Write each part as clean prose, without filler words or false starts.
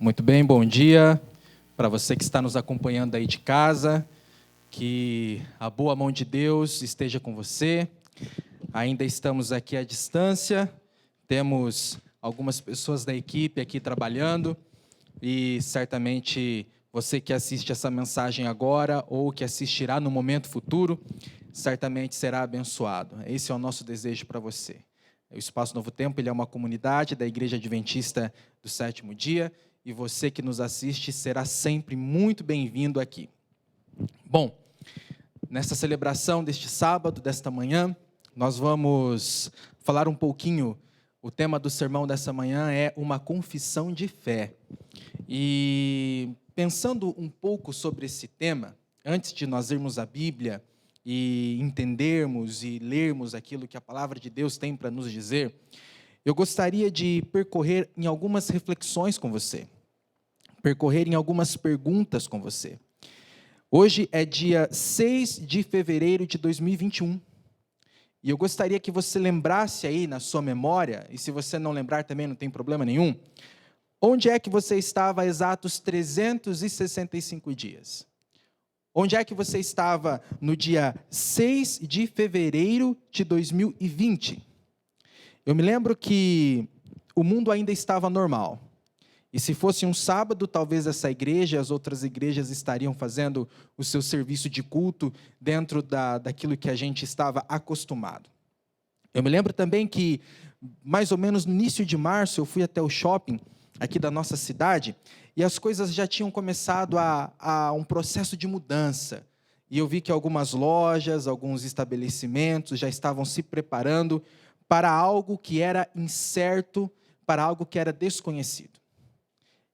Muito bem, bom dia para você que está nos acompanhando aí de casa, que a boa mão de Deus esteja com você. Ainda estamos aqui à distância, temos algumas pessoas da equipe aqui trabalhando e certamente você que assiste essa mensagem agora ou que assistirá no momento futuro, certamente será abençoado. Esse é o nosso desejo para você. O Espaço Novo Tempo, ele é uma comunidade da Igreja Adventista do Sétimo Dia, e você que nos assiste será sempre muito bem-vindo aqui. Bom, nesta celebração deste sábado, desta manhã, nós vamos falar um pouquinho, o tema do sermão dessa manhã é uma confissão de fé. E pensando um pouco sobre esse tema, antes de nós irmos à Bíblia e entendermos e lermos aquilo que a palavra de Deus tem para nos dizer, eu gostaria de percorrer em algumas reflexões com você, percorrer em algumas perguntas com você. Hoje é dia 6 de fevereiro de 2021, e eu gostaria que você lembrasse aí na sua memória, e se você não lembrar também não tem problema nenhum, onde é que você estava há exatos 365 dias? Onde é que você estava no dia 6 de fevereiro de 2020? Eu me lembro que o mundo ainda estava normal. E se fosse um sábado, talvez essa igreja e as outras igrejas estariam fazendo o seu serviço de culto dentro daquilo que a gente estava acostumado. Eu me lembro também que, mais ou menos no início de março, eu fui até o shopping aqui da nossa cidade, e as coisas já tinham começado a um processo de mudança. E eu vi que algumas lojas, alguns estabelecimentos já estavam se preparando para algo que era incerto, para algo que era desconhecido.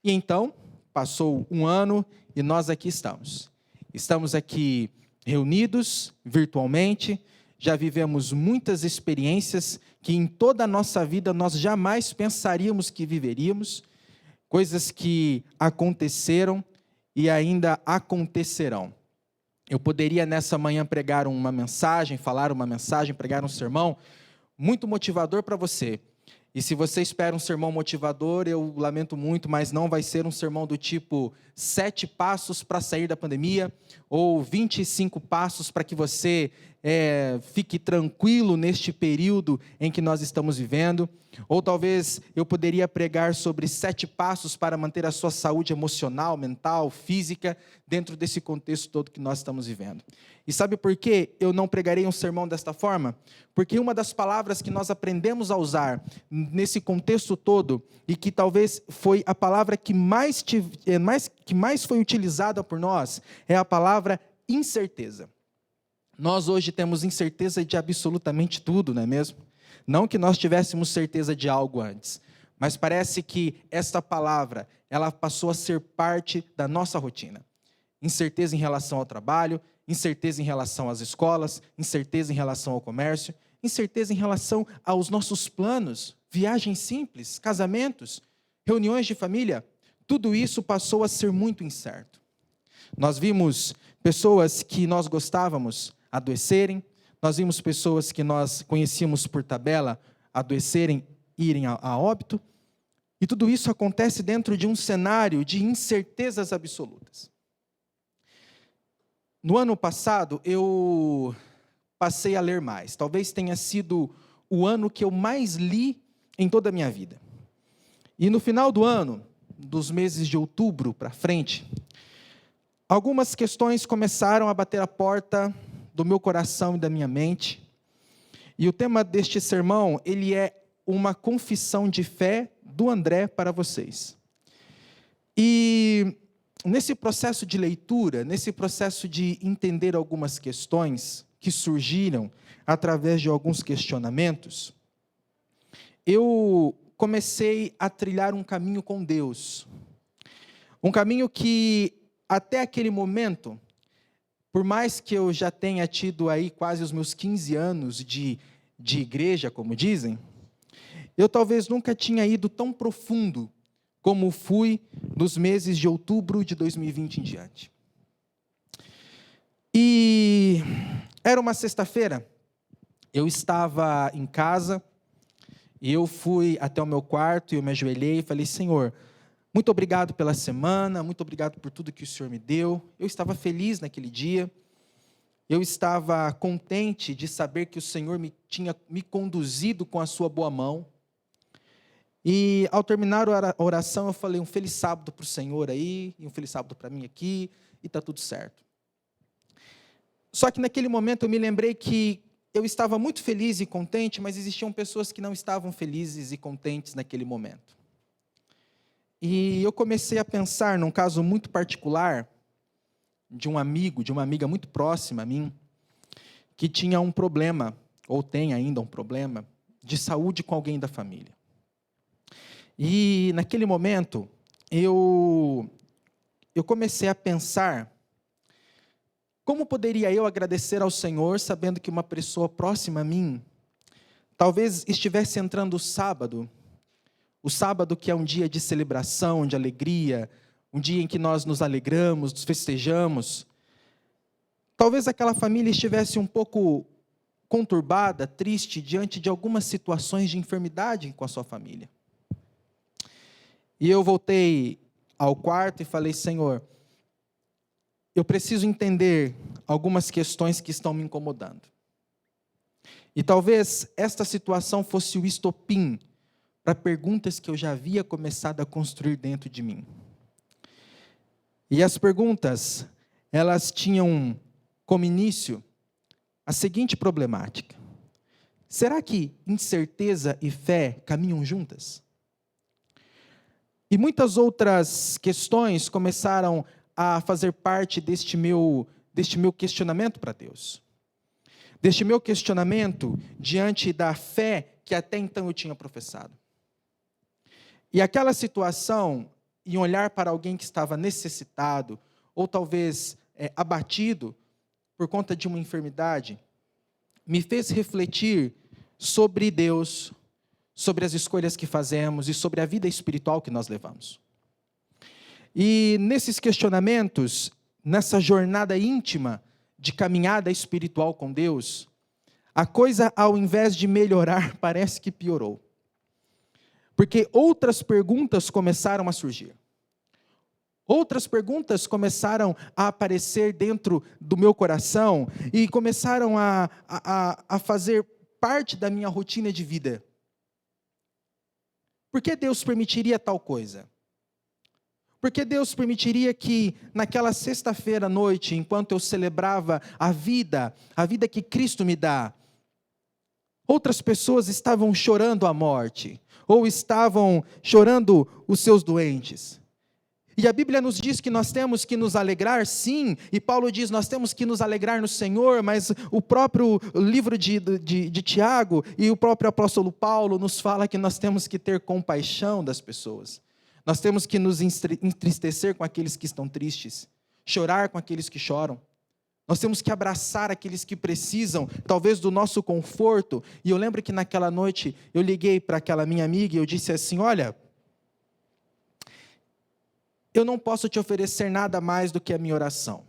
E então, passou um ano e nós aqui estamos. Estamos aqui reunidos virtualmente, já vivemos muitas experiências que em toda a nossa vida nós jamais pensaríamos que viveríamos, coisas que aconteceram e ainda acontecerão. Eu poderia nessa manhã pregar uma mensagem, falar uma mensagem, pregar um sermão muito motivador para você. E se você espera um sermão motivador, eu lamento muito, mas não vai ser um sermão do tipo 7 passos para sair da pandemia, ou 25 passos para que você fique tranquilo neste período em que nós estamos vivendo. Ou talvez eu poderia pregar sobre 7 passos para manter a sua saúde emocional, mental, física, dentro desse contexto todo que nós estamos vivendo. E sabe por que eu não pregarei um sermão desta forma? Porque uma das palavras que nós aprendemos a usar nesse contexto todo, e que talvez foi a palavra que mais foi utilizada por nós, é a palavra incerteza. Nós hoje temos incerteza de absolutamente tudo, não é mesmo? Não que nós tivéssemos certeza de algo antes, mas parece que esta palavra, ela passou a ser parte da nossa rotina. Incerteza em relação ao trabalho, incerteza em relação às escolas, incerteza em relação ao comércio, incerteza em relação aos nossos planos, viagens simples, casamentos, reuniões de família, tudo isso passou a ser muito incerto. Nós vimos pessoas que nós gostávamos adoecerem, nós vimos pessoas que nós conhecíamos por tabela adoecerem, irem a óbito, e tudo isso acontece dentro de um cenário de incertezas absolutas. No ano passado, eu passei a ler mais. Talvez tenha sido o ano que eu mais li em toda a minha vida. E no final do ano, dos meses de outubro para frente, algumas questões começaram a bater a porta do meu coração e da minha mente. E o tema deste sermão, ele é uma confissão de fé do André para vocês. E nesse processo de leitura, nesse processo de entender algumas questões que surgiram através de alguns questionamentos, eu comecei a trilhar um caminho com Deus. Um caminho que, até aquele momento, por mais que eu já tenha tido aí quase os meus 15 anos de igreja, como dizem, eu talvez nunca tinha ido tão profundo como fui nos meses de outubro de 2020 em diante. E era uma sexta-feira, eu estava em casa, e eu fui até o meu quarto, e eu me ajoelhei e falei, Senhor, Muito obrigado pela semana, muito obrigado por tudo que o Senhor me deu. Eu estava feliz naquele dia. Eu estava contente de saber que o Senhor tinha me conduzido com a sua boa mão. E ao terminar a oração, eu falei um feliz sábado para o Senhor aí, e um feliz sábado para mim aqui, e está tudo certo. Só que naquele momento eu me lembrei que eu estava muito feliz e contente, mas existiam pessoas que não estavam felizes e contentes naquele momento. E eu comecei a pensar num caso muito particular, de um amigo, de uma amiga muito próxima a mim, que tinha um problema, ou tem ainda um problema, de saúde com alguém da família. E naquele momento, eu comecei a pensar, como poderia eu agradecer ao Senhor, sabendo que uma pessoa próxima a mim, talvez estivesse entrando o sábado que é um dia de celebração, de alegria, um dia em que nós nos alegramos, nos festejamos. Talvez aquela família estivesse um pouco conturbada, triste, diante de algumas situações de enfermidade com a sua família. E eu voltei ao quarto e falei, Senhor, eu preciso entender algumas questões que estão me incomodando. E talvez esta situação fosse o estopim para perguntas que eu já havia começado a construir dentro de mim. E as perguntas, elas tinham como início a seguinte problemática: será que incerteza e fé caminham juntas? E muitas outras questões começaram a fazer parte deste meu questionamento para Deus. Deste meu questionamento diante da fé que até então eu tinha professado. E aquela situação, em olhar para alguém que estava necessitado, ou talvez abatido por conta de uma enfermidade, me fez refletir sobre Deus, sobre as escolhas que fazemos e sobre a vida espiritual que nós levamos. E nesses questionamentos, nessa jornada íntima de caminhada espiritual com Deus, a coisa, ao invés de melhorar, parece que piorou. Porque outras perguntas começaram a surgir. Outras perguntas começaram a aparecer dentro do meu coração e começaram a fazer parte da minha rotina de vida. Por que Deus permitiria tal coisa? Por que Deus permitiria que naquela sexta-feira à noite, enquanto eu celebrava a vida que Cristo me dá, outras pessoas estavam chorando a morte, ou estavam chorando os seus doentes? E a Bíblia nos diz que nós temos que nos alegrar, sim, e Paulo diz, nós temos que nos alegrar no Senhor, mas o próprio livro de Tiago e o próprio apóstolo Paulo nos fala que nós temos que ter compaixão das pessoas. Nós temos que nos entristecer com aqueles que estão tristes, chorar com aqueles que choram. Nós temos que abraçar aqueles que precisam, talvez, do nosso conforto. E eu lembro que naquela noite eu liguei para aquela minha amiga e eu disse assim, olha, eu não posso te oferecer nada mais do que a minha oração.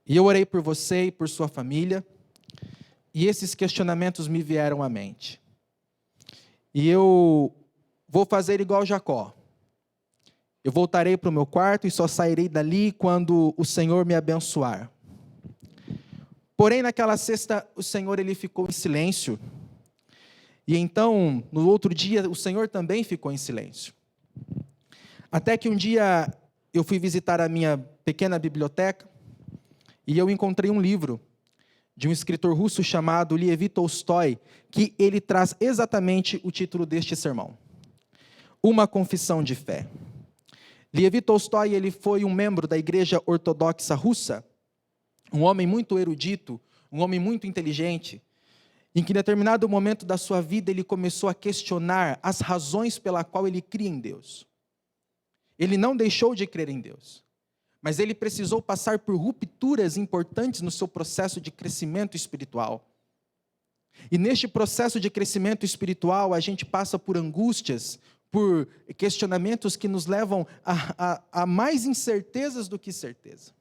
E eu orei por você e por sua família, e esses questionamentos me vieram à mente. E eu vou fazer igual Jacó. Eu voltarei para o meu quarto e só sairei dali quando o Senhor me abençoar. Porém, naquela sexta, o Senhor ele ficou em silêncio. E então, no outro dia, o Senhor também ficou em silêncio. Até que um dia eu fui visitar a minha pequena biblioteca e eu encontrei um livro de um escritor russo chamado Lev Tolstói, que ele traz exatamente o título deste sermão: Uma Confissão de Fé. Lev Tolstói ele foi um membro da Igreja Ortodoxa Russa, um homem muito erudito, um homem muito inteligente, em que em determinado momento da sua vida ele começou a questionar as razões pela qual ele cria em Deus. Ele não deixou de crer em Deus, mas ele precisou passar por rupturas importantes no seu processo de crescimento espiritual. E neste processo de crescimento espiritual, a gente passa por angústias, por questionamentos que nos levam a mais incertezas do que certeza.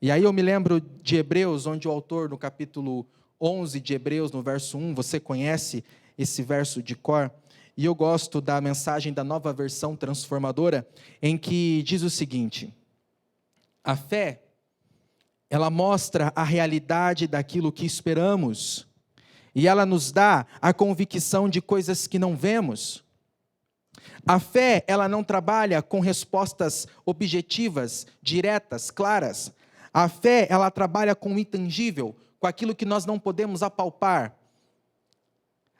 E aí eu me lembro de Hebreus, onde o autor, no capítulo 11 de Hebreus, no verso 1, você conhece esse verso de cor? E eu gosto da mensagem da Nova Versão Transformadora, em que diz o seguinte: a fé, ela mostra a realidade daquilo que esperamos, e ela nos dá a convicção de coisas que não vemos. A fé, ela não trabalha com respostas objetivas, diretas, claras. A fé, ela trabalha com o intangível, com aquilo que nós não podemos apalpar.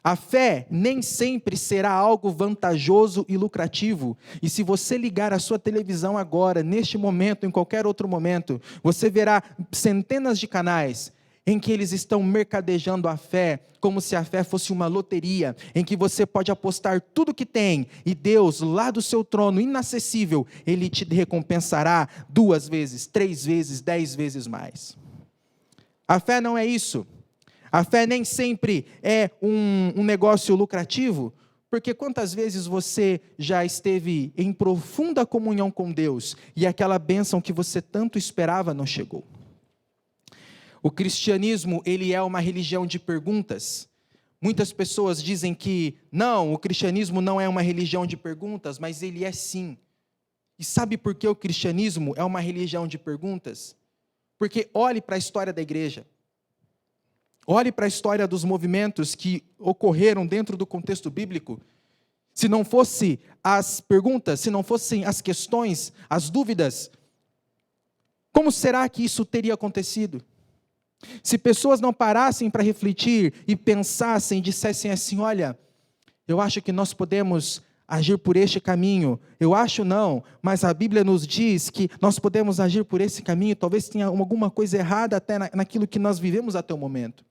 A fé nem sempre será algo vantajoso e lucrativo. E se você ligar a sua televisão agora, neste momento, em qualquer outro momento, você verá centenas de canais em que eles estão mercadejando a fé, como se a fé fosse uma loteria, em que você pode apostar tudo que tem, e Deus, lá do seu trono inacessível, Ele te recompensará 2 vezes, 3 vezes, 10 vezes mais. A fé não é isso. A fé nem sempre é um negócio lucrativo, porque quantas vezes você já esteve em profunda comunhão com Deus, e aquela bênção que você tanto esperava não chegou? O cristianismo, ele é uma religião de perguntas. Muitas pessoas dizem que, não, o cristianismo não é uma religião de perguntas, mas ele é sim. E sabe por que o cristianismo é uma religião de perguntas? Porque olhe para a história da igreja. Olhe para a história dos movimentos que ocorreram dentro do contexto bíblico. Se não fossem as perguntas, se não fossem as questões, as dúvidas, como será que isso teria acontecido? Se pessoas não parassem para refletir e pensassem, dissessem assim: olha, eu acho que nós podemos agir por este caminho, eu acho não, mas a Bíblia nos diz que nós podemos agir por esse caminho, talvez tenha alguma coisa errada até naquilo que nós vivemos até o momento.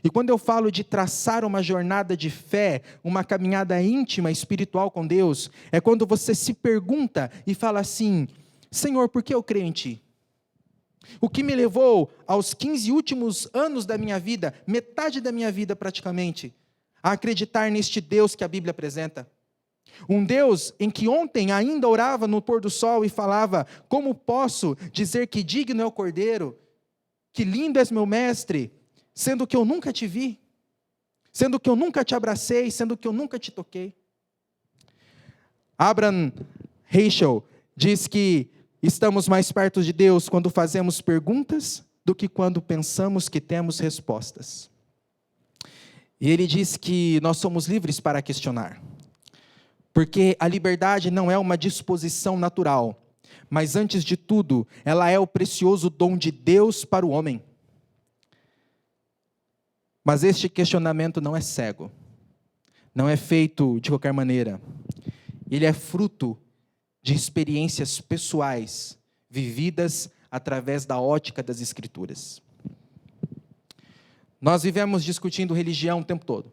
E quando eu falo de traçar uma jornada de fé, uma caminhada íntima, espiritual com Deus, é quando você se pergunta e fala assim: Senhor, por que eu creio em Ti? O que me levou aos 15 últimos anos da minha vida, metade da minha vida praticamente, a acreditar neste Deus que a Bíblia apresenta. Um Deus em que ontem ainda orava no pôr do sol e falava: como posso dizer que digno é o Cordeiro, que lindo és meu mestre, sendo que eu nunca te vi, sendo que eu nunca te abracei, sendo que eu nunca te toquei. Abraham Heschel diz que estamos mais perto de Deus quando fazemos perguntas do que quando pensamos que temos respostas. E ele diz que nós somos livres para questionar, porque a liberdade não é uma disposição natural, mas antes de tudo, ela é o precioso dom de Deus para o homem. Mas este questionamento não é cego, não é feito de qualquer maneira. Ele é fruto de experiências pessoais, vividas através da ótica das Escrituras. Nós vivemos discutindo religião o tempo todo.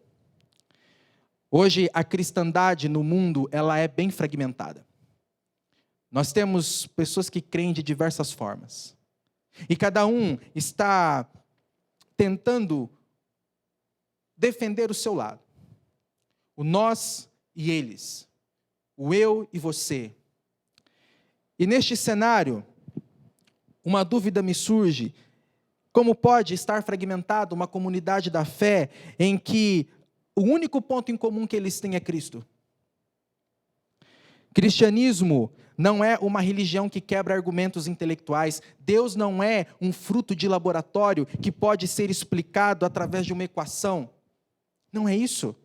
Hoje, a cristandade no mundo, ela é bem fragmentada. Nós temos pessoas que creem de diversas formas. E cada um está tentando defender o seu lado. O nós e eles. O eu e você. E neste cenário, uma dúvida me surge: como pode estar fragmentada uma comunidade da fé em que o único ponto em comum que eles têm é Cristo? Cristianismo não é uma religião que quebra argumentos intelectuais. Deus não é um fruto de laboratório que pode ser explicado através de uma equação. Não é isso.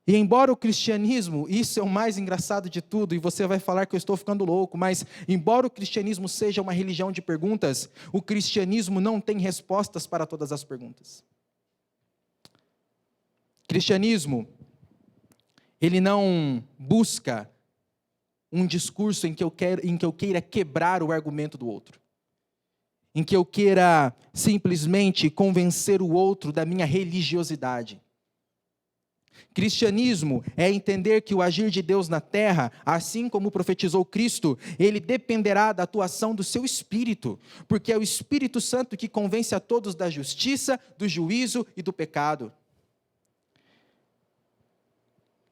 E embora o cristianismo, isso é o mais engraçado de tudo, e você vai falar que eu estou ficando louco, mas embora o cristianismo seja uma religião de perguntas, o cristianismo não tem respostas para todas as perguntas. Cristianismo, ele não busca um discurso em que eu queira quebrar o argumento do outro, em que eu queira simplesmente convencer o outro da minha religiosidade. Cristianismo é entender que o agir de Deus na terra, assim como profetizou Cristo, ele dependerá da atuação do seu Espírito, porque é o Espírito Santo que convence a todos da justiça, do juízo e do pecado.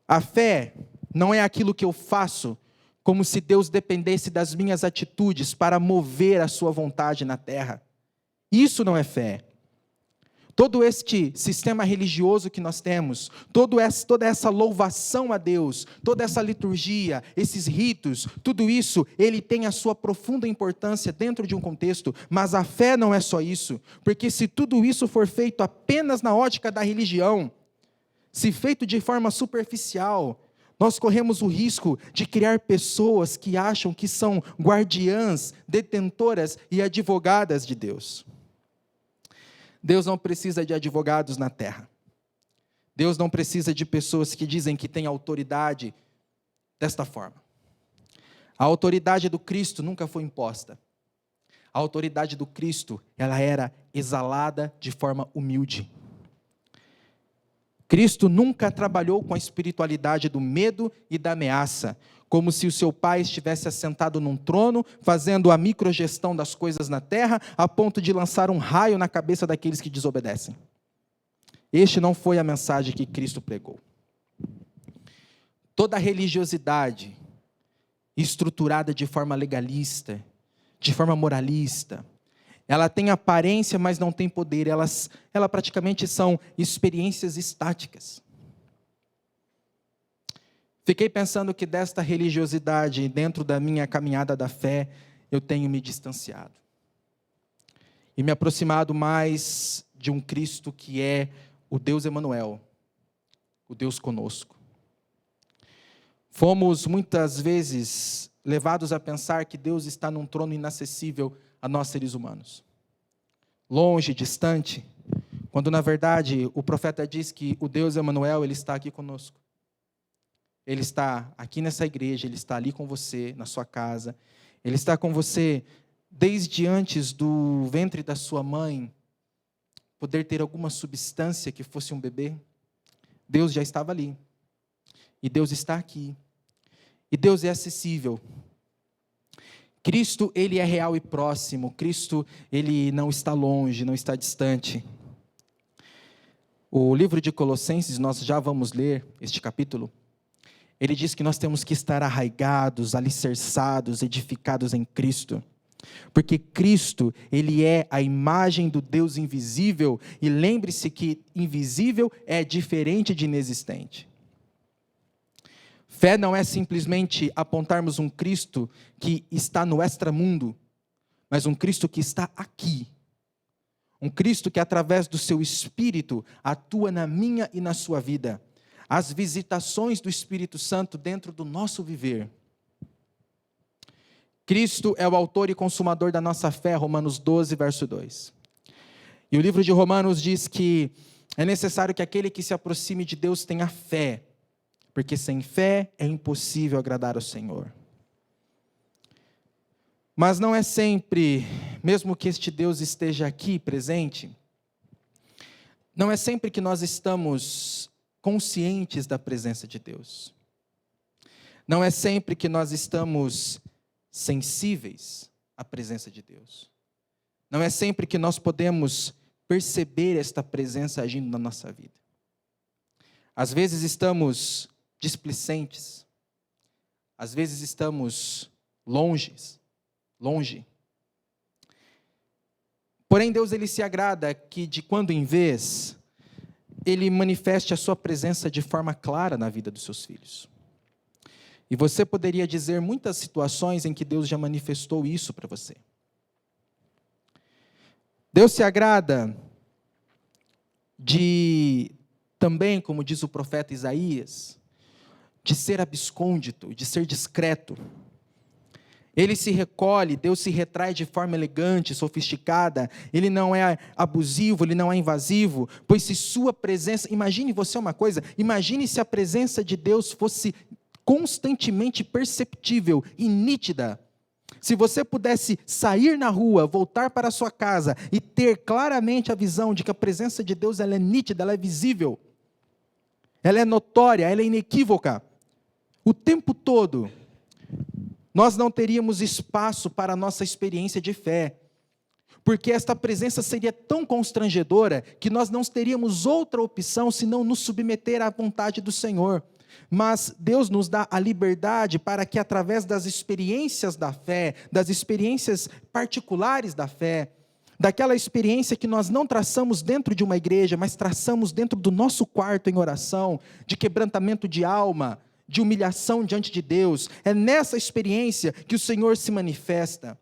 A fé não é aquilo que eu faço, como se Deus dependesse das minhas atitudes para mover a sua vontade na terra. Isso não é fé. Todo este sistema religioso que nós temos, toda essa louvação a Deus, toda essa liturgia, esses ritos, tudo isso, ele tem a sua profunda importância dentro de um contexto, mas a fé não é só isso, porque se tudo isso for feito apenas na ótica da religião, se feito de forma superficial, nós corremos o risco de criar pessoas que acham que são guardiãs, detentoras e advogadas de Deus. Deus não precisa de advogados na terra. Deus não precisa de pessoas que dizem que têm autoridade desta forma. A autoridade do Cristo nunca foi imposta. A autoridade do Cristo, ela era exalada de forma humilde. Cristo nunca trabalhou com a espiritualidade do medo e da ameaça, como se o seu pai estivesse assentado num trono, fazendo a microgestão das coisas na terra, a ponto de lançar um raio na cabeça daqueles que desobedecem. Este não foi a mensagem que Cristo pregou. Toda a religiosidade estruturada de forma legalista, de forma moralista, ela tem aparência, mas não tem poder. Elas praticamente são experiências estáticas. Fiquei pensando que desta religiosidade, dentro da minha caminhada da fé, eu tenho me distanciado. E me aproximado mais de um Cristo que é o Deus Emanuel, o Deus conosco. Fomos muitas vezes levados a pensar que Deus está num trono inacessível a nós seres humanos. Longe, distante, quando na verdade o profeta diz que o Deus Emanuel, ele está aqui conosco. Ele está aqui nessa igreja, ele está ali com você, na sua casa. Ele está com você desde antes do ventre da sua mãe, poder ter alguma substância que fosse um bebê. Deus já estava ali. E Deus está aqui. E Deus é acessível. Cristo, ele é real e próximo. Cristo, ele não está longe, não está distante. O livro de Colossenses, nós já vamos ler este capítulo. Ele diz que nós temos que estar arraigados, alicerçados, edificados em Cristo. Porque Cristo, ele é a imagem do Deus invisível. E lembre-se que invisível é diferente de inexistente. Fé não é simplesmente apontarmos um Cristo que está no extramundo, mas um Cristo que está aqui. Um Cristo que, através do seu Espírito, atua na minha e na sua vida. As visitações do Espírito Santo dentro do nosso viver. Cristo é o autor e consumador da nossa fé, Romanos 12, verso 2. E o livro de Romanos diz que é necessário que aquele que se aproxime de Deus tenha fé, porque sem fé é impossível agradar ao Senhor. Mas não é sempre, mesmo que este Deus esteja aqui presente, não é sempre que nós estamos conscientes da presença de Deus. Não é sempre que nós estamos sensíveis à presença de Deus. Não é sempre que nós podemos perceber esta presença agindo na nossa vida. Às vezes estamos displicentes. Às vezes estamos longe. Porém, Deus, ele se agrada que de quando em vez ele manifeste a sua presença de forma clara na vida dos seus filhos. E você poderia dizer muitas situações em que Deus já manifestou isso para você. Deus se agrada de, também, como diz o profeta Isaías, de ser abscôndito, de ser discreto. Ele se recolhe, Deus se retrai de forma elegante, sofisticada. Ele não é abusivo, ele não é invasivo. Pois se sua presença... Imagine você uma coisa. Imagine se a presença de Deus fosse constantemente perceptível e nítida. Se você pudesse sair na rua, voltar para a sua casa e ter claramente a visão de que a presença de Deus ela é nítida, ela é visível. Ela é notória, ela é inequívoca. O tempo todo. Nós não teríamos espaço para a nossa experiência de fé, porque esta presença seria tão constrangedora que nós não teríamos outra opção senão nos submeter à vontade do Senhor. Mas Deus nos dá a liberdade para que através das experiências da fé, das experiências particulares da fé, daquela experiência que nós não traçamos dentro de uma igreja, mas traçamos dentro do nosso quarto em oração, de quebrantamento de alma, de humilhação diante de Deus. É nessa experiência que o Senhor se manifesta.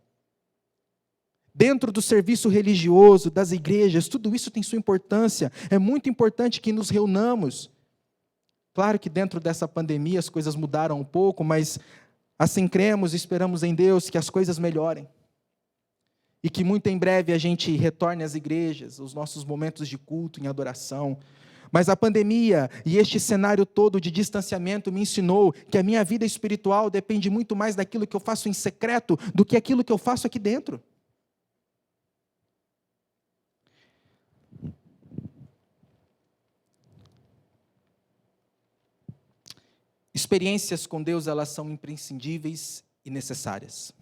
Dentro do serviço religioso, das igrejas, tudo isso tem sua importância. É muito importante que nos reunamos. Claro que dentro dessa pandemia as coisas mudaram um pouco, mas assim cremos e esperamos em Deus que as coisas melhorem. E que muito em breve a gente retorne às igrejas, os nossos momentos de culto, em adoração. Mas a pandemia e este cenário todo de distanciamento me ensinou que a minha vida espiritual depende muito mais daquilo que eu faço em secreto do que aquilo que eu faço aqui dentro. Experiências com Deus, elas são imprescindíveis e necessárias.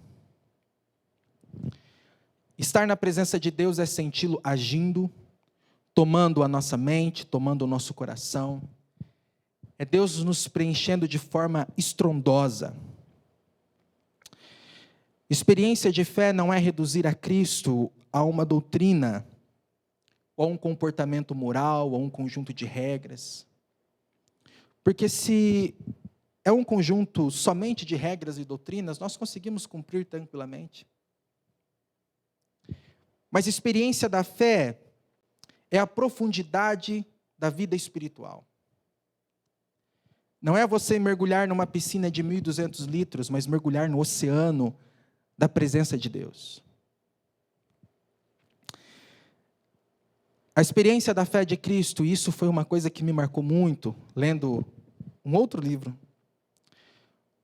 Estar na presença de Deus é senti-lo agindo, tomando a nossa mente, tomando o nosso coração. É Deus nos preenchendo de forma estrondosa. Experiência de fé não é reduzir a Cristo a uma doutrina, ou a um comportamento moral, ou a um conjunto de regras. Porque se é um conjunto somente de regras e doutrinas, nós conseguimos cumprir tranquilamente. Mas a experiência da fé é a profundidade da vida espiritual. Não é você mergulhar numa piscina de 1.200 litros, mas mergulhar no oceano da presença de Deus. A experiência da fé de Cristo, isso foi uma coisa que me marcou muito, lendo um outro livro.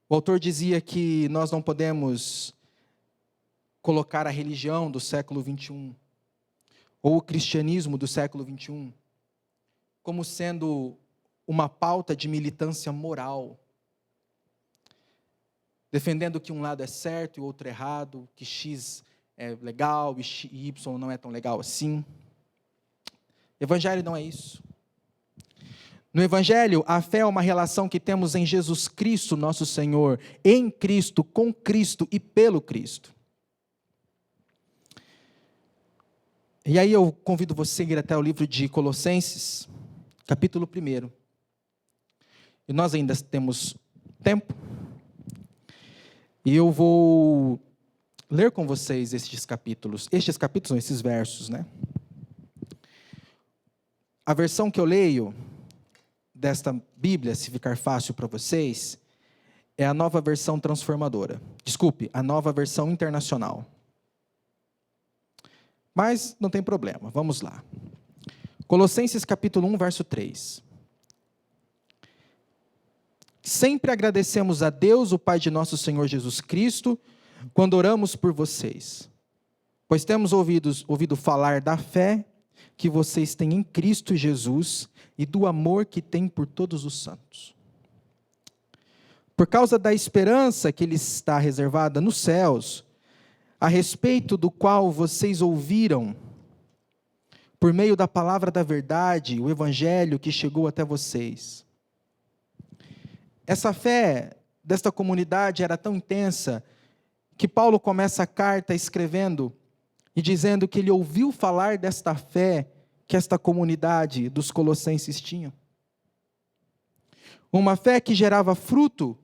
O autor dizia que nós não podemos colocar a religião do século 21, ou o cristianismo do século 21, como sendo uma pauta de militância moral, defendendo que um lado é certo e o outro é errado, que X é legal e Y não é tão legal assim. Evangelho não é isso. No Evangelho, a fé é uma relação que temos em Jesus Cristo, nosso Senhor, em Cristo, com Cristo e pelo Cristo. E aí eu convido você a ir até o livro de Colossenses, capítulo 1. E nós ainda temos tempo. E eu vou ler com vocês estes capítulos, esses versos, né? A versão que eu leio desta Bíblia, se ficar fácil para vocês, é a nova versão transformadora. Desculpe, a nova versão internacional. Mas não tem problema, vamos lá. Colossenses capítulo 1, verso 3. Sempre agradecemos a Deus, o Pai de nosso Senhor Jesus Cristo, quando oramos por vocês, pois temos ouvido falar da fé que vocês têm em Cristo Jesus e do amor que têm por todos os santos. Por causa da esperança que lhes está reservada nos céus, a respeito do qual vocês ouviram, por meio da palavra da verdade, o evangelho que chegou até vocês. Essa fé desta comunidade era tão intensa, que Paulo começa a carta escrevendo e dizendo que ele ouviu falar desta fé que esta comunidade dos colossenses tinha. Uma fé que gerava fruto,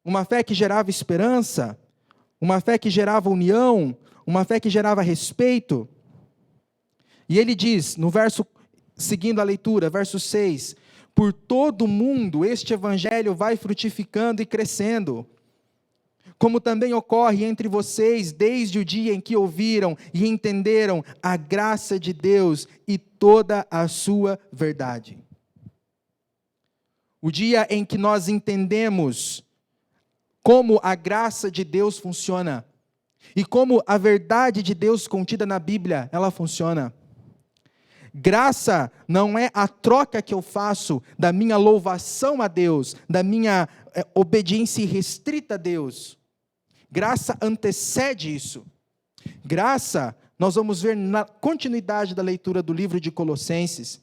uma fé que gerava esperança, uma fé que gerava união, uma fé que gerava respeito. E ele diz, no verso, seguindo a leitura, verso 6, por todo o mundo este evangelho vai frutificando e crescendo, como também ocorre entre vocês desde o dia em que ouviram e entenderam a graça de Deus e toda a sua verdade. O dia em que nós entendemos como a graça de Deus funciona e como a verdade de Deus contida na Bíblia, ela funciona. Graça não é a troca que eu faço da minha louvação a Deus, da minha obediência restrita a Deus. Graça antecede isso. Graça, nós vamos ver na continuidade da leitura do livro de Colossenses.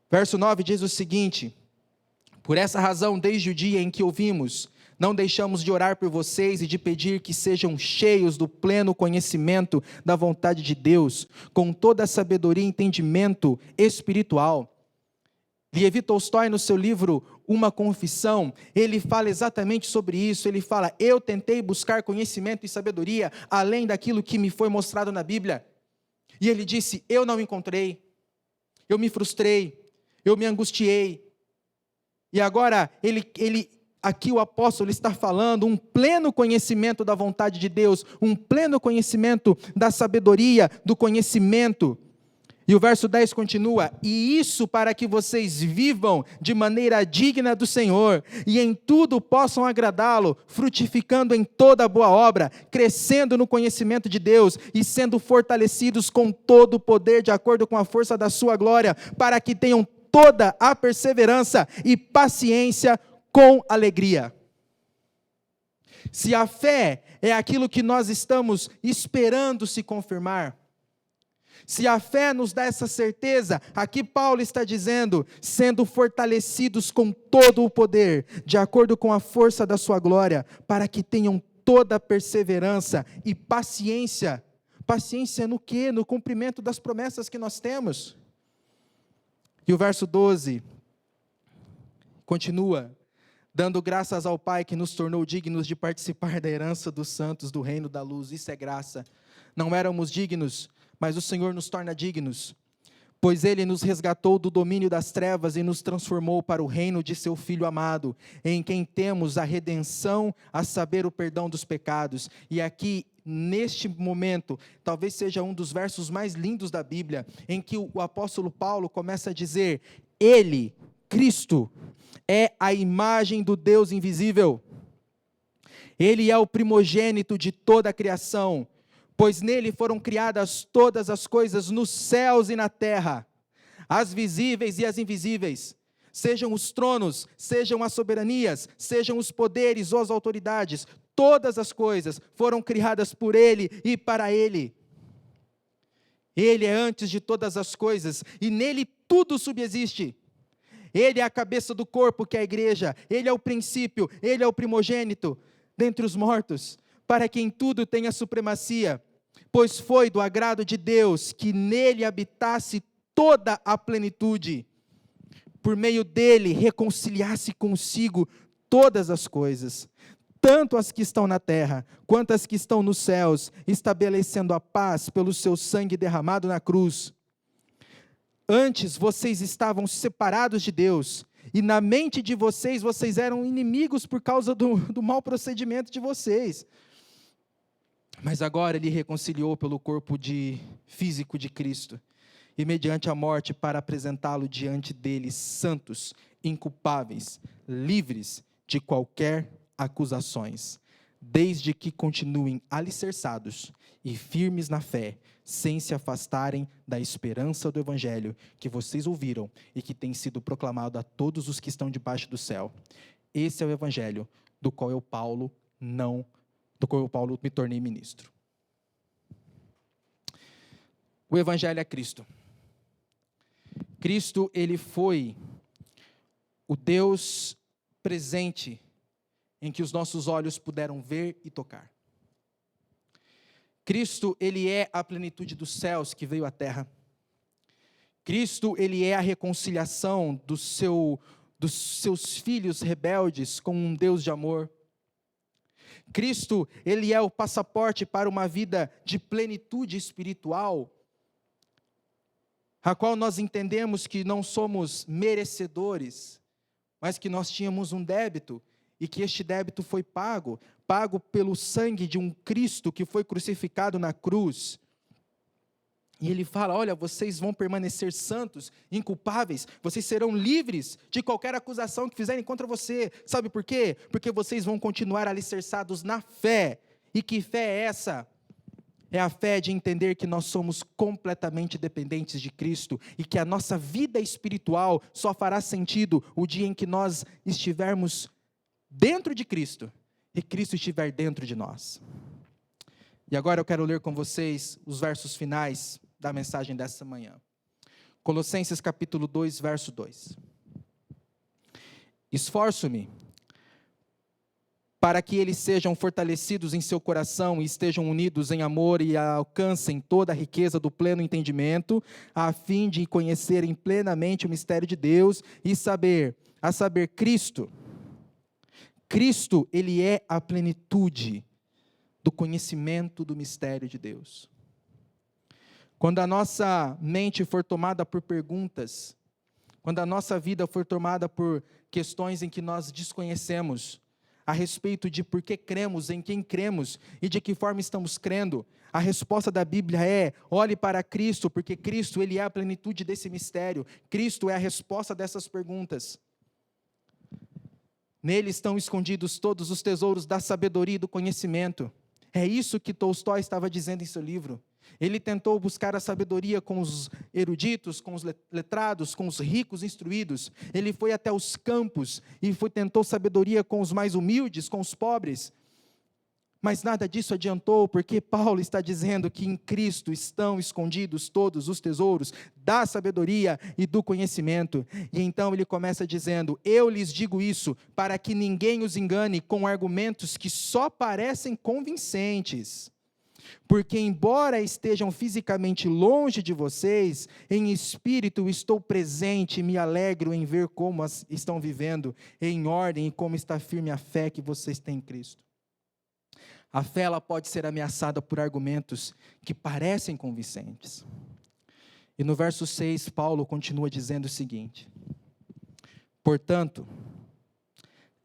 Verso 9 diz o seguinte: por essa razão, desde o dia em que ouvimos, Não deixamos de orar por vocês e de pedir que sejam cheios do pleno conhecimento da vontade de Deus, com toda a sabedoria e entendimento espiritual. Levi Tolstói, no seu livro Uma Confissão, ele fala exatamente sobre isso. Ele fala: eu tentei buscar conhecimento e sabedoria além daquilo que me foi mostrado na Bíblia. E ele disse: eu não encontrei, eu me frustrei, eu me angustiei. E agora, aqui o apóstolo está falando um pleno conhecimento da vontade de Deus, um pleno conhecimento da sabedoria, do conhecimento. E o verso 10 continua: e isso para que vocês vivam de maneira digna do Senhor, e em tudo possam agradá-lo, frutificando em toda boa obra, crescendo no conhecimento de Deus, e sendo fortalecidos com todo o poder, de acordo com a força da sua glória, para que tenham toda a perseverança e paciência com alegria. Se a fé é aquilo que nós estamos esperando se confirmar, se a fé nos dá essa certeza, aqui Paulo está dizendo, sendo fortalecidos com todo o poder, de acordo com a força da sua glória, para que tenham toda a perseverança e paciência. Paciência no quê? No cumprimento das promessas que nós temos. E o verso 12 continua: dando graças ao Pai que nos tornou dignos de participar da herança dos santos do reino da luz. Isso é graça. Não éramos dignos, mas o Senhor nos torna dignos, pois Ele nos resgatou do domínio das trevas e nos transformou para o reino de seu Filho amado, em quem temos a redenção, a saber, o perdão dos pecados. E aqui, neste momento, talvez seja um dos versos mais lindos da Bíblia, em que o apóstolo Paulo começa a dizer: Ele, Cristo, é a imagem do Deus invisível. Ele é o primogênito de toda a criação, pois nele foram criadas todas as coisas nos céus e na terra, as visíveis e as invisíveis, sejam os tronos, sejam as soberanias, sejam os poderes ou as autoridades, todas as coisas foram criadas por ele e para ele. Ele é antes de todas as coisas, e nele tudo subsiste. Ele é a cabeça do corpo, que é a igreja. Ele é o princípio, ele é o primogênito dentre os mortos, para que em tudo tenha supremacia, pois foi do agrado de Deus que nele habitasse toda a plenitude, por meio dele reconciliasse consigo todas as coisas, tanto as que estão na terra, quanto as que estão nos céus, estabelecendo a paz pelo seu sangue derramado na cruz. Antes vocês estavam separados de Deus, e na mente de vocês, vocês eram inimigos por causa do mau procedimento de vocês. Mas agora Ele reconciliou pelo corpo físico de Cristo, e mediante a morte, para apresentá-lo diante dele santos, inculpáveis, livres de qualquer acusações, desde que continuem alicerçados e firmes na fé, sem se afastarem da esperança do Evangelho que vocês ouviram e que tem sido proclamado a todos os que estão debaixo do céu. Esse é o Evangelho do qual eu, Paulo, me tornei ministro. O Evangelho é Cristo. Cristo, Ele foi o Deus presente em que os nossos olhos puderam ver e tocar. Cristo, Ele é a plenitude dos céus que veio à terra. Cristo, Ele é a reconciliação dos seus filhos rebeldes com um Deus de amor. Cristo, Ele é o passaporte para uma vida de plenitude espiritual, a qual nós entendemos que não somos merecedores, mas que nós tínhamos um débito, e que este débito foi pago pelo sangue de um Cristo que foi crucificado na cruz. E Ele fala: olha, vocês vão permanecer santos, inculpáveis, vocês serão livres de qualquer acusação que fizerem contra você. Sabe por quê? Porque vocês vão continuar alicerçados na fé. E que fé é essa? É a fé de entender que nós somos completamente dependentes de Cristo e que a nossa vida espiritual só fará sentido o dia em que nós estivermos dentro de Cristo e Cristo estiver dentro de nós. E agora eu quero ler com vocês os versos finais da mensagem dessa manhã. Colossenses capítulo 2, verso 2. Esforço-me para que eles sejam fortalecidos em seu coração e estejam unidos em amor e alcancem toda a riqueza do pleno entendimento, a fim de conhecerem plenamente o mistério de Deus e a saber, Cristo. Cristo, ele é a plenitude do conhecimento do mistério de Deus. Quando a nossa mente for tomada por perguntas, quando a nossa vida for tomada por questões em que nós desconhecemos, a respeito de por que cremos, em quem cremos e de que forma estamos crendo, a resposta da Bíblia é: olhe para Cristo, porque Cristo, ele é a plenitude desse mistério. Cristo é a resposta dessas perguntas. Nele estão escondidos todos os tesouros da sabedoria e do conhecimento. É isso que Tolstói estava dizendo em seu livro. Ele tentou buscar a sabedoria com os eruditos, com os letrados, com os ricos instruídos. Ele foi até os campos e tentou sabedoria com os mais humildes, com os pobres. Mas nada disso adiantou, porque Paulo está dizendo que em Cristo estão escondidos todos os tesouros da sabedoria e do conhecimento. E então ele começa dizendo: eu lhes digo isso para que ninguém os engane com argumentos que só parecem convincentes. Porque embora estejam fisicamente longe de vocês, em espírito estou presente e me alegro em ver como estão vivendo em ordem e como está firme a fé que vocês têm em Cristo. A fé, ela pode ser ameaçada por argumentos que parecem convincentes. E no verso 6, Paulo continua dizendo o seguinte: portanto,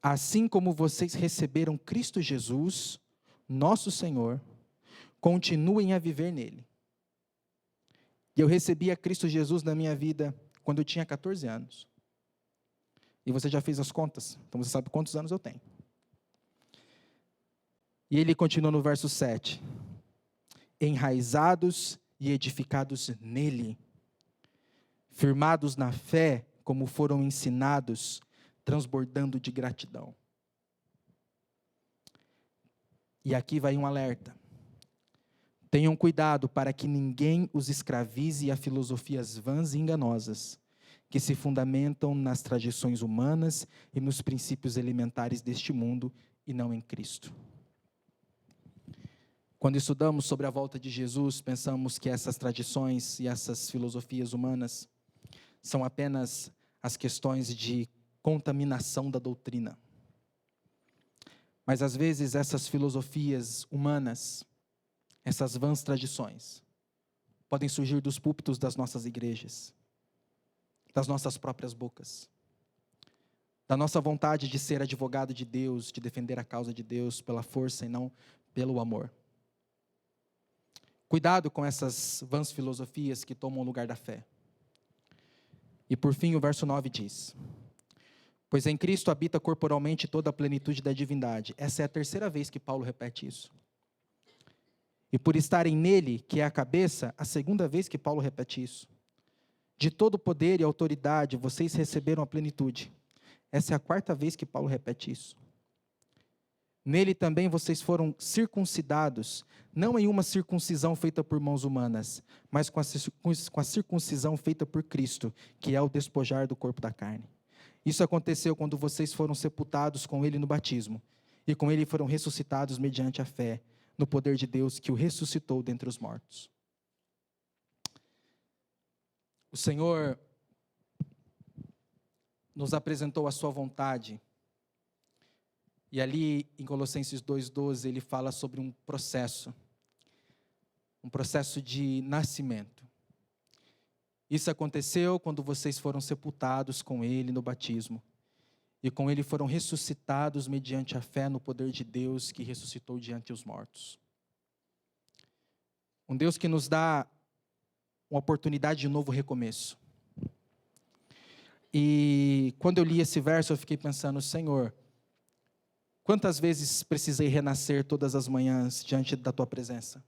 assim como vocês receberam Cristo Jesus, nosso Senhor, continuem a viver nele. E eu recebi a Cristo Jesus na minha vida quando eu tinha 14 anos. E você já fez as contas, então você sabe quantos anos eu tenho. E ele continua no verso 7. Enraizados e edificados nele, firmados na fé, como foram ensinados, transbordando de gratidão. E aqui vai um alerta. Tenham cuidado para que ninguém os escravize a filosofias vãs e enganosas, que se fundamentam nas tradições humanas e nos princípios elementares deste mundo e não em Cristo. Quando estudamos sobre a volta de Jesus, pensamos que essas tradições e essas filosofias humanas são apenas as questões de contaminação da doutrina. Mas às vezes essas filosofias humanas, essas vãs tradições, podem surgir dos púlpitos das nossas igrejas, das nossas próprias bocas, da nossa vontade de ser advogado de Deus, de defender a causa de Deus pela força e não pelo amor. Cuidado com essas vãs filosofias que tomam o lugar da fé. E por fim o verso 9 diz: pois em Cristo habita corporalmente toda a plenitude da divindade. Essa é a terceira vez que Paulo repete isso. E por estarem nele, que é a cabeça, a segunda vez que Paulo repete isso. De todo poder e autoridade vocês receberam a plenitude. Essa é a quarta vez que Paulo repete isso. Nele também vocês foram circuncidados, não em uma circuncisão feita por mãos humanas, mas com a circuncisão feita por Cristo, que é o despojar do corpo da carne. Isso aconteceu quando vocês foram sepultados com ele no batismo, e com ele foram ressuscitados mediante a fé, no poder de Deus que o ressuscitou dentre os mortos. O Senhor nos apresentou a sua vontade, e ali em Colossenses 2,12 ele fala sobre um processo de nascimento. Isso aconteceu quando vocês foram sepultados com ele no batismo, e com ele foram ressuscitados mediante a fé no poder de Deus que ressuscitou diante os mortos. Um Deus que nos dá uma oportunidade de novo recomeço. E quando eu li esse verso, eu fiquei pensando: Senhor, quantas vezes precisei renascer todas as manhãs diante da Tua presença?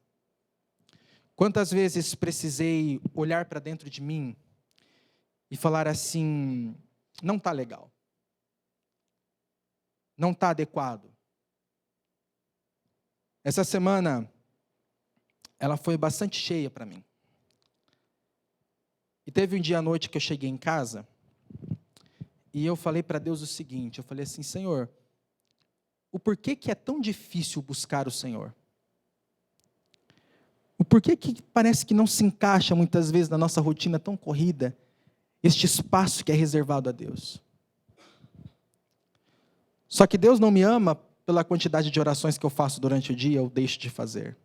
Quantas vezes precisei olhar para dentro de mim e falar assim: não está legal, não está adequado. Essa semana, ela foi bastante cheia para mim. E teve um dia à noite que eu cheguei em casa, e eu falei para Deus o seguinte, eu falei assim: Senhor, o porquê que é tão difícil buscar o Senhor. O porquê que parece que não se encaixa muitas vezes na nossa rotina tão corrida, este espaço que é reservado a Deus. Só que Deus não me ama pela quantidade de orações que eu faço durante o dia ou deixo de fazer.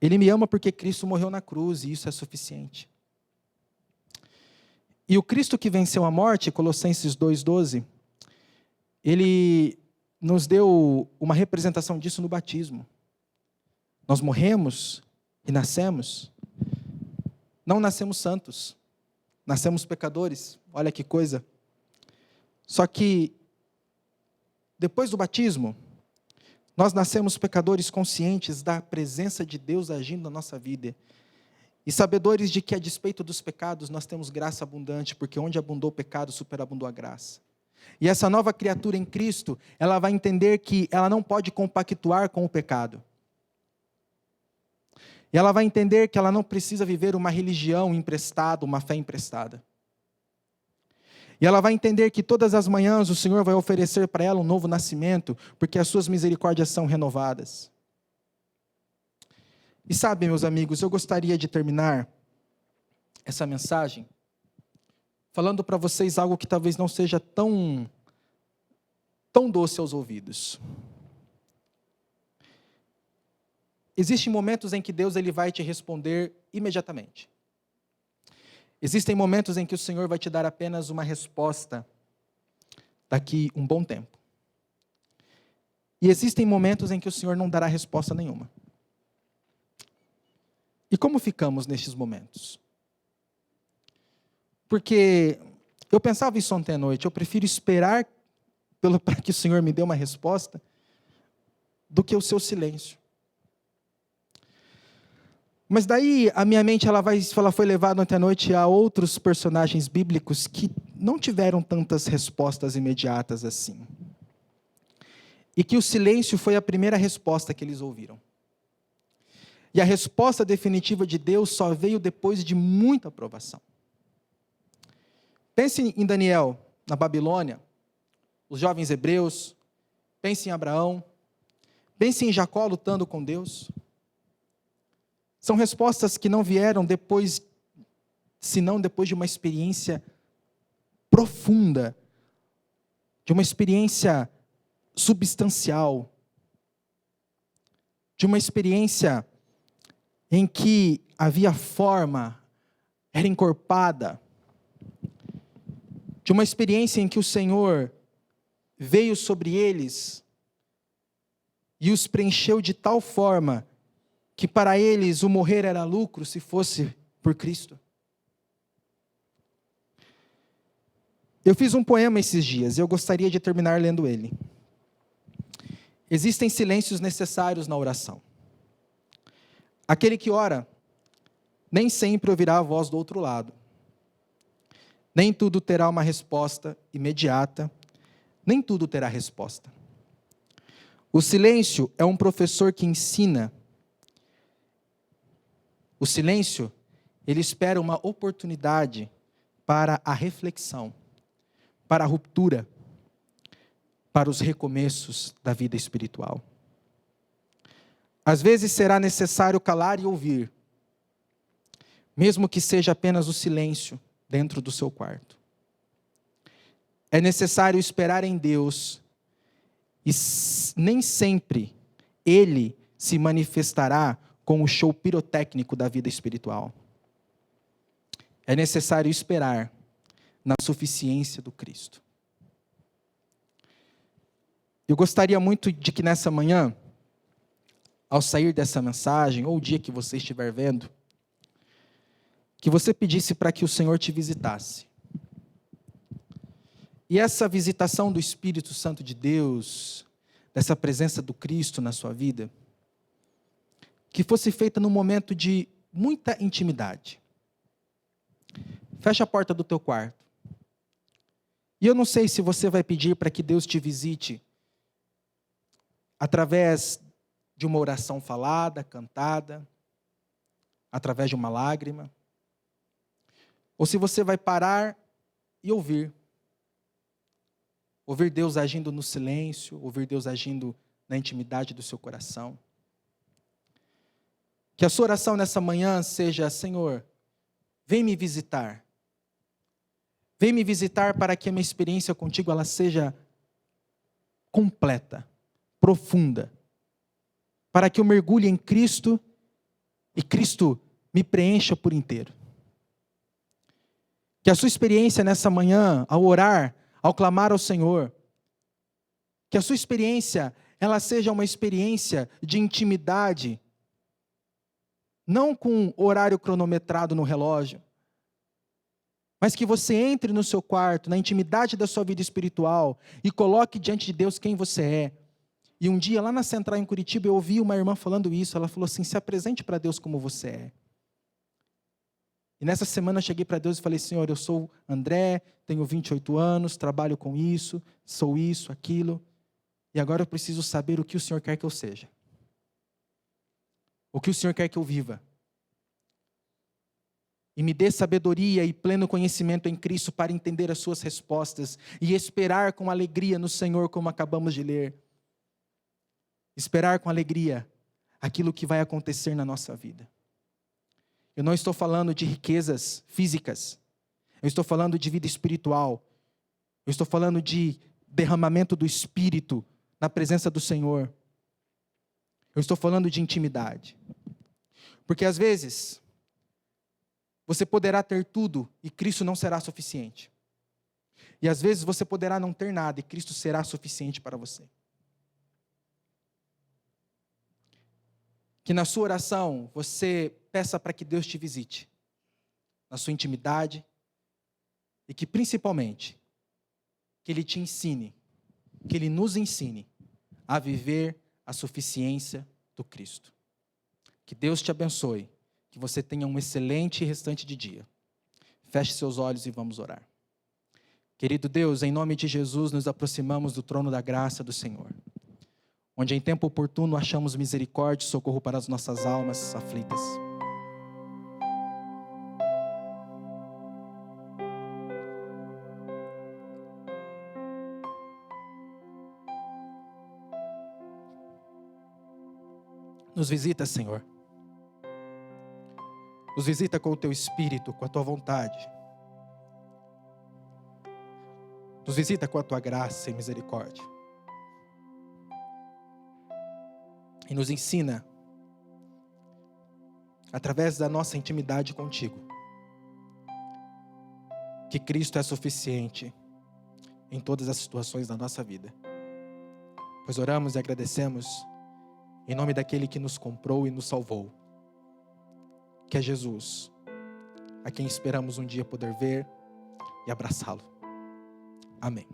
Ele me ama porque Cristo morreu na cruz e isso é suficiente. E o Cristo que venceu a morte, Colossenses 2,12, ele nos deu uma representação disso no batismo. Nós morremos e nascemos. Não nascemos santos, nascemos pecadores. Olha que coisa. Só que, depois do batismo, nós nascemos pecadores conscientes da presença de Deus agindo na nossa vida. E sabedores de que, a despeito dos pecados, nós temos graça abundante, porque onde abundou o pecado, superabundou a graça. E essa nova criatura em Cristo, ela vai entender que ela não pode compactuar com o pecado. E ela vai entender que ela não precisa viver uma religião emprestada, uma fé emprestada. E ela vai entender que todas as manhãs o Senhor vai oferecer para ela um novo nascimento, porque as suas misericórdias são renovadas. E sabe, meus amigos, eu gostaria de terminar essa mensagem falando para vocês algo que talvez não seja tão doce aos ouvidos. Existem momentos em que Deus ele vai te responder imediatamente. Existem momentos em que o Senhor vai te dar apenas uma resposta daqui um bom tempo. E existem momentos em que o Senhor não dará resposta nenhuma. E como ficamos nestes momentos? Porque eu pensava isso ontem à noite, eu prefiro esperar para que o Senhor me dê uma resposta do que o seu silêncio. Mas daí a minha mente ela foi levada ontem à noite a outros personagens bíblicos que não tiveram tantas respostas imediatas assim. E que o silêncio foi a primeira resposta que eles ouviram. E a resposta definitiva de Deus só veio depois de muita provação. Pense em Daniel, na Babilônia, os jovens hebreus, pense em Abraão, pense em Jacó lutando com Deus. São respostas que não vieram senão depois de uma experiência profunda, de uma experiência substancial, de uma experiência em que havia forma, era encorpada, de uma experiência em que o Senhor veio sobre eles e os preencheu de tal forma que para eles o morrer era lucro se fosse por Cristo. Eu fiz um poema esses dias e eu gostaria de terminar lendo ele. Existem silêncios necessários na oração. Aquele que ora, nem sempre ouvirá a voz do outro lado. Nem tudo terá uma resposta imediata, nem tudo terá resposta. O silêncio é um professor que ensina. O silêncio, ele espera uma oportunidade para a reflexão, para a ruptura, para os recomeços da vida espiritual. Às vezes será necessário calar e ouvir, mesmo que seja apenas o silêncio dentro do seu quarto. É necessário esperar em Deus e nem sempre Ele se manifestará com o show pirotécnico da vida espiritual. É necessário esperar na suficiência do Cristo. Eu gostaria muito de que nessa manhã, ao sair dessa mensagem, ou o dia que você estiver vendo, que você pedisse para que o Senhor te visitasse. E essa visitação do Espírito Santo de Deus, dessa presença do Cristo na sua vida, que fosse feita num momento de muita intimidade. Fecha a porta do teu quarto. E eu não sei se você vai pedir para que Deus te visite através de uma oração falada, cantada, através de uma lágrima, ou se você vai parar e ouvir. ouvir Deus agindo no silêncio, ouvir Deus agindo na intimidade do seu coração. Que a sua oração nessa manhã seja: Senhor, vem me visitar. Vem me visitar para que a minha experiência contigo ela seja completa, profunda. Para que eu mergulhe em Cristo e Cristo me preencha por inteiro. Que a sua experiência nessa manhã, ao orar, ao clamar ao Senhor, que a sua experiência ela seja uma experiência de intimidade, não com horário cronometrado no relógio, mas que você entre no seu quarto, na intimidade da sua vida espiritual e coloque diante de Deus quem você é. E um dia, lá na Central em Curitiba, eu ouvi uma irmã falando isso. Ela falou assim: se apresente para Deus como você é. E nessa semana eu cheguei para Deus e falei: Senhor, eu sou André, tenho 28 anos, trabalho com isso, sou isso, aquilo. E agora eu preciso saber o que o Senhor quer que eu seja. O que o Senhor quer que eu viva. E me dê sabedoria e pleno conhecimento em Cristo para entender as suas respostas e esperar com alegria no Senhor, como acabamos de ler. Esperar com alegria aquilo que vai acontecer na nossa vida. Eu não estou falando de riquezas físicas. Eu estou falando de vida espiritual. Eu estou falando de derramamento do Espírito na presença do Senhor. Eu estou falando de intimidade. Porque às vezes você poderá ter tudo e Cristo não será suficiente. E às vezes você poderá não ter nada e Cristo será suficiente para você. Que na sua oração você peça para que Deus te visite, na sua intimidade, e que principalmente, que Ele te ensine, que Ele nos ensine a viver a suficiência do Cristo. Que Deus te abençoe, que você tenha um excelente restante de dia. Feche seus olhos e vamos orar. Querido Deus, em nome de Jesus, nos aproximamos do trono da graça do Senhor, onde em tempo oportuno achamos misericórdia e socorro para as nossas almas aflitas. Nos visita, Senhor. Nos visita com o Teu Espírito, com a Tua vontade. Nos visita com a Tua graça e misericórdia. E nos ensina, através da nossa intimidade contigo, que Cristo é suficiente em todas as situações da nossa vida. Pois oramos e agradecemos em nome daquele que nos comprou e nos salvou, que é Jesus, a quem esperamos um dia poder ver e abraçá-lo. Amém.